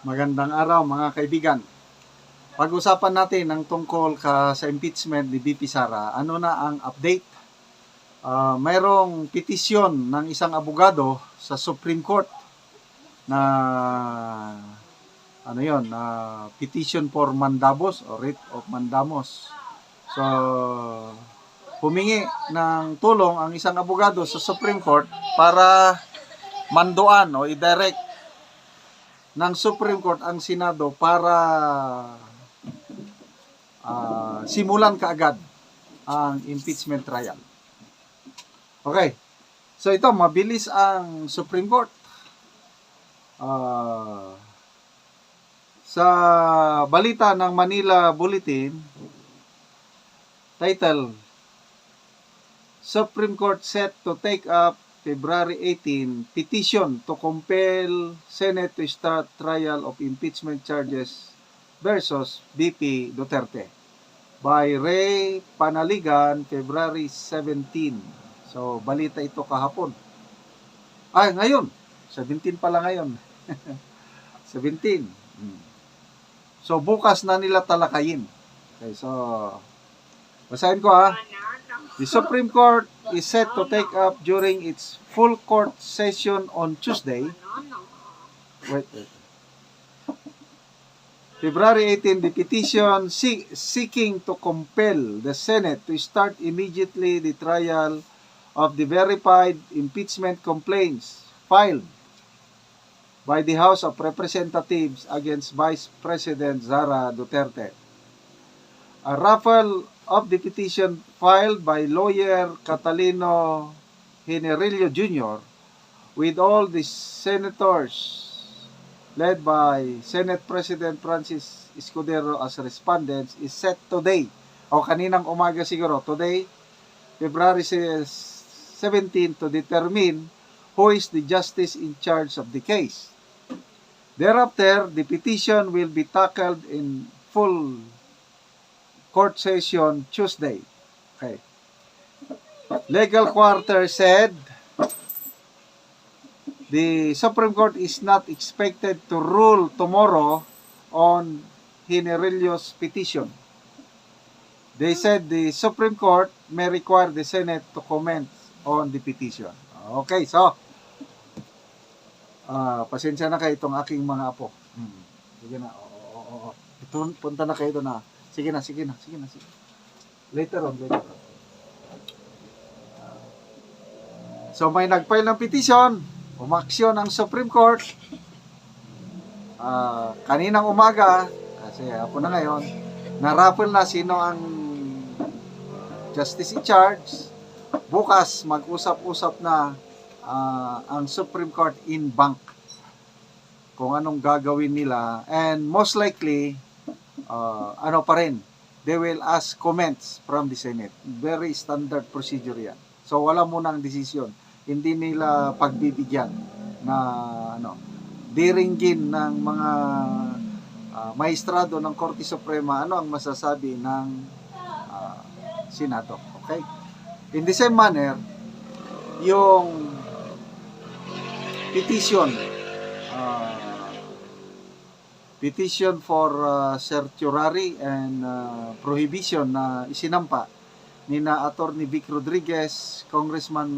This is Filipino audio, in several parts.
Magandang araw mga kaibigan. Pag-usapan natin ang tungkol sa impeachment ni VP Sara. Ano na ang update? Mayroong petisyon ng isang abogado sa Supreme Court na petition for mandamos o writ of mandamos. So, humingi ng tulong ang isang abogado sa Supreme Court para manduan o i-direct ng Supreme Court ang Senado para simulan kaagad ang impeachment trial. Okay. So ito, mabilis ang Supreme Court. Sa balita ng Manila Bulletin, title, Supreme Court set to take up February 18 petition to compel Senate to start trial of impeachment charges versus VP Duterte by Ray Panaligan, February 17. So, balita ito kahapon. Ngayon. 17 pala ngayon. 17. So, bukas na nila talakayin. Okay, so, basahin ko ha. The Supreme Court is set to take up during its full court session on Tuesday. Wait. February 18, the petition seeking to compel the Senate to start immediately the trial of the verified impeachment complaints filed by the House of Representatives against Vice President Sara Duterte. A raffle of the petition filed by lawyer Catalino Henerillo Jr. with all the senators led by Senate President Francis Escudero as respondents is set today o kaninang umaga siguro, today, February 17, to determine who is the justice in charge of the case. Thereafter, the petition will be tackled in full court session Tuesday. Okay. Legal Quarter said the Supreme Court is not expected to rule tomorrow on Henerillo's petition. They said the Supreme Court may require the Senate to comment on the petition. Okay, so pasensya na kayo itong aking mga apo. Sige na. Punta na kayo doon na. Sige na. Later on. So may nag-file ng petition, umaksyon ang Supreme Court. Kaninang umaga, kasi ako na ngayon, na-raffle na sino ang justice in charge. Bukas mag-usap-usap na ang Supreme Court in bank kung anong gagawin nila, and most likely they will ask comments from the Senate. Very standard procedure yan. So wala munang desisyon. Hindi nila pagbibigyan na diringgin ng mga maestrado ng Korte Suprema ano ang masasabi ng Senado. Okay? In the same manner, yung petition for certiorari and prohibition na isinampa ni na Attorney Vic Rodriguez, Congressman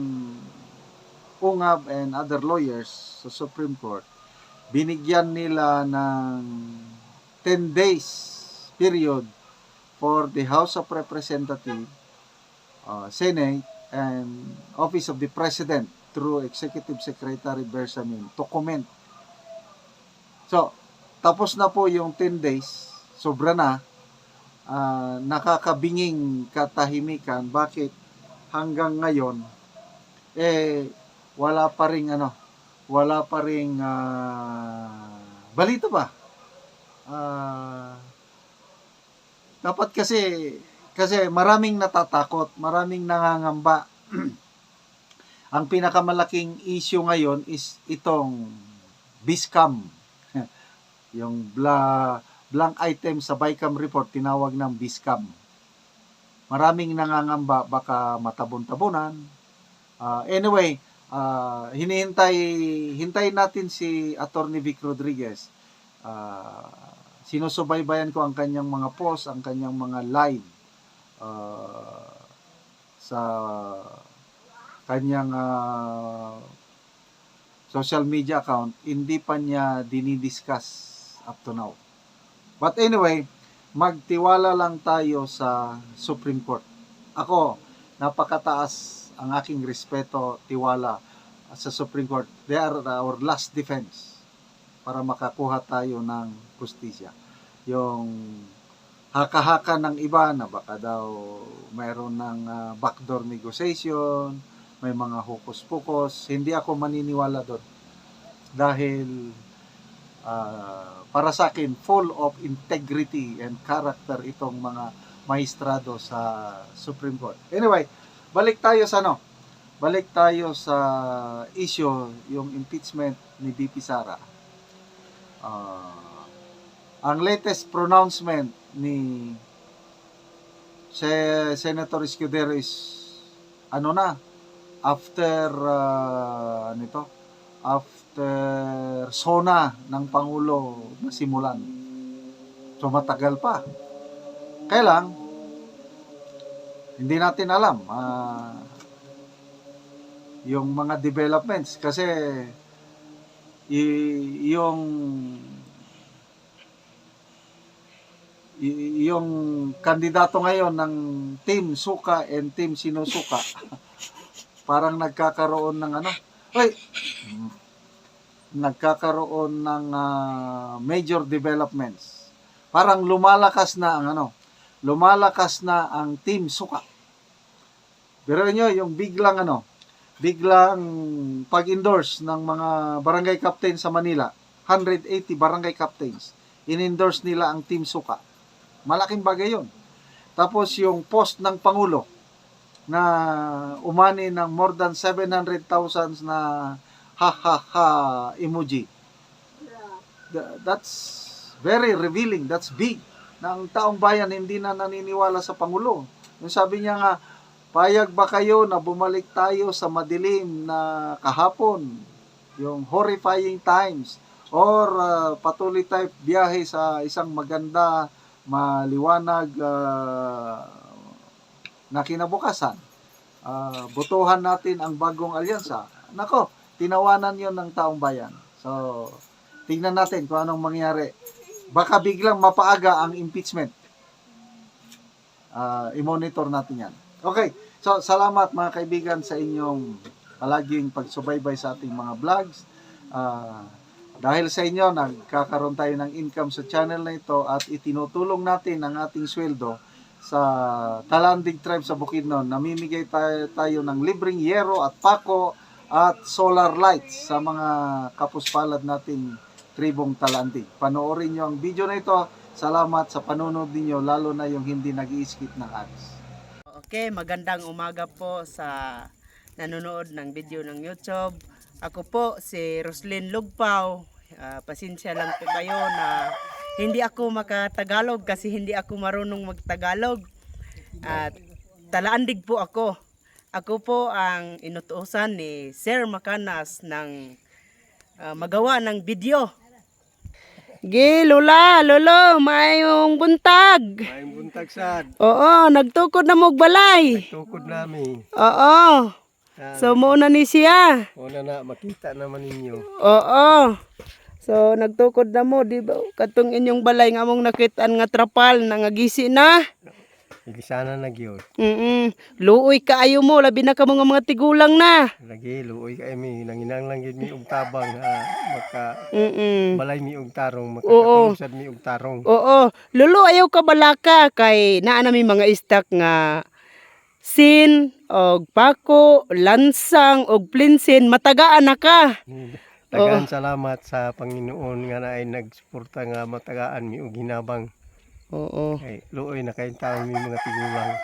Ungab, and other lawyers sa Supreme Court, binigyan nila ng 10 days period for the House of Representatives, Senate, and Office of the President through Executive Secretary Bersamin to comment. So, tapos na po yung 10 days, sobra na, nakakabinging katahimikan. Bakit hanggang ngayon wala pa ring balita ba? Dapat kasi maraming natatakot, maraming nangangamba. Ang pinakamalaking issue ngayon is itong BISCAM. Yung blank item sa BICAM report, tinawag ng BISCAM. Maraming nangangamba, baka matabon-tabunan. Hintayin natin si Attorney Vic Rodriguez. sinusubaybayan ko ang kanyang mga post, ang kanyang mga live sa kanyang social media account. Hindi pa niya dinidiscuss up to now. But anyway, magtiwala lang tayo sa Supreme Court. Ako, napakataas ang aking respeto, tiwala sa Supreme Court. They are our last defense para makakuha tayo ng justisya. Yung haka-haka ng iba na baka daw mayroon ng backdoor negotiation, may mga hokus-pokus, hindi ako maniniwala doon. Dahil para sa akin, full of integrity and character itong mga maestrado sa Supreme Court. Anyway, balik tayo sa issue, yung impeachment ni VP Sara. Ang latest pronouncement ni Senator Escudero is after SONA ng Pangulo nasimulan. So matagal pa. Kaya lang, hindi natin alam yung mga developments kasi yung kandidato ngayon ng Team Suka and Team Sinusuka parang nagkakaroon ng major developments. Parang lumalakas na ang Team Suka. Pero nyo, yung biglang pag-endorse ng mga barangay captain sa Manila, 180 barangay captains, in-endorse nila ang Team Suka. Malaking bagay yun. Tapos yung post ng Pangulo na umani ng more than 700,000 na ha-ha-ha emoji. That's very revealing. That's big. Na ang taong bayan hindi na naniniwala sa Pangulo. Yung sabi niya nga, payag ba kayo na bumalik tayo sa madilim na kahapon? Yung horrifying times. Or patuloy tayo biyahe sa isang maganda, maliwanag na kinabukasan. Butuhan natin ang bagong alyansa. Nako, tinawanan yon ng taong bayan. So, tingnan natin kung anong mangyari. Baka biglang mapaaga ang impeachment. I-monitor natin yan. Okay, so salamat mga kaibigan sa inyong palaging pagsubaybay sa ating mga vlogs. Dahil sa inyo, nagkakaroon tayo ng income sa channel na ito at itinutulong natin ang ating sweldo sa Talandig Tribe sa Bukidnon. Namimigay tayo ng libreng yero at pako at solar lights sa mga kapuspalad nating tribong Talandig. Panoorin nyo ang video na ito. Salamat sa panonood ninyo, lalo na yung hindi nag-i-skip ng ads. Okay, magandang umaga po sa nanonood ng video ng YouTube. Ako po si Roslyn Lugpaw. Pasensya lang po kayo na hindi ako makatagalog kasi hindi ako marunong magtagalog. At Talandig po ako. Ako po ang inutusan ni Sir Macanas ng magawa ng video. Lolo, mayong buntag. Mayong buntag sad. Oo, nagtukod na mog balay. Tukod nami. Oo. So muna ni siya. Una na makita naman ninyo. Oo. So nagtukod na mo, di ba? Katong inyong balay nga mong nakitaan nga trapal na nga gisi na. Igisana na gyud. Luoy kaayo mo, labi na ka mga tigulang na. Lagi luoy kay mi nanginang lang gyud mi og tabang maka balay mi og tarong makakalusad mi og tarong. Oo. Lolo ayaw ka balaka kay naa nami mga istak nga sin og pako, lansang og plinsin, matagaan na ka. Tagaan salamat sa Panginoon nga naay nagsuporta nga matagaan mi og ginabang. Oo. Kay luoy na kay tawo mi mga tigulang.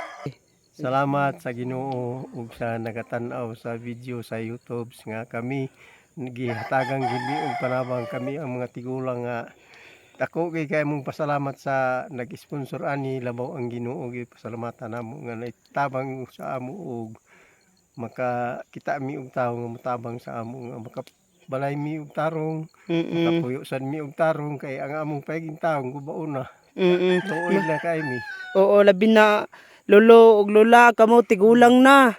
Salamat sa Ginoo ug sa nagatan-aw sa video sa YouTube nga kami gihatagang gid mi og panabang kami ang mga tigulang nga ako kay mong pasalamat sa nag-sponsor ani labaw ang Ginoo gyud pasalamatan namo nga naitabang sa amo og makakita mi og tawo nga motabang sa amo nga balay mi og tarong, Mm. kapuyo sad mi og tarong kay ang among paiging taong gubaon na. Mm. Tuoy na kay mi. Oo, labi na lolo ug lola kamo tigulang na.